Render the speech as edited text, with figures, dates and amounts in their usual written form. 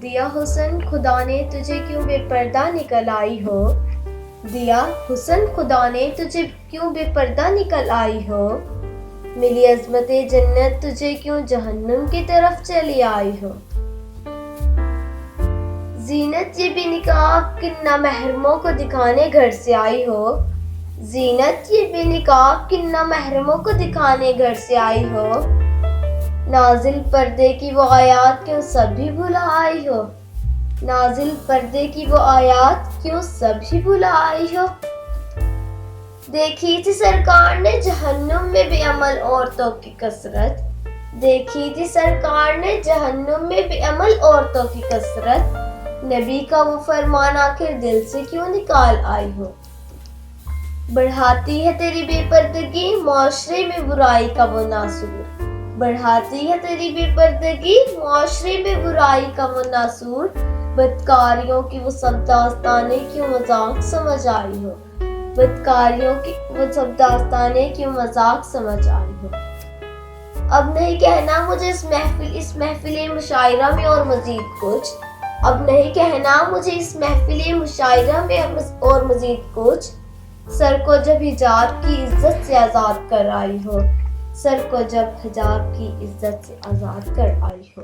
دیا حسن خدا نے تجھے کیوں بے پردہ نکل آئی ہو، دیا حسن خدا نے تجھے کیوں بے پردہ نکل آئی ہو، ملی عظمت جنت تجھے کیوں جہنم کی طرف چلی آئی ہو، زینت یہ بے نقاب کن نامحرموں کو دکھانے گھر سے آئی ہو، زینت یہ بے نقاب کن نامحرموں کو دکھانے گھر سے آئی ہو، نازل پردے کی وہ آیات کیوں سب ہی بھلا آئی ہو، نازل پردے کی وہ آیات کیوں سب ہی بھلا آئی ہو، دیکھی تھی سرکار نے جہنم میں بے عمل عورتوں کی کثرت، دیکھی تھی سرکار نے جہنم میں بے عمل عورتوں کی کثرت، نبی کا وہ فرمان آخر دل سے کیوں نکال آئی ہو، بڑھاتی ہے تیری بے پردگی معاشرے میں برائی کا وہ ناسور، بڑھاتی ہے تیری بے پردگی معاشرے میں برائی کا وہ ناسور، بدکاریوں کی وہ سب داستانیں کیوں مذاق سمجھ آئی ہو، بدکاریوں کی وہ سب داستانیں کیوں مذاق سمجھ آئی ہو، اب نہیں کہنا مجھے اس محفل مشاعرہ میں اور مزید کچھ، اب نہیں کہنا مجھے اس محفل مشاعرہ میں اور مزید کچھ، سر کو جب حجاب کی عزت سے آزاد کر آئی ہو، سر کو جب حجاب کی عزت سے آزاد کر آئی ہو۔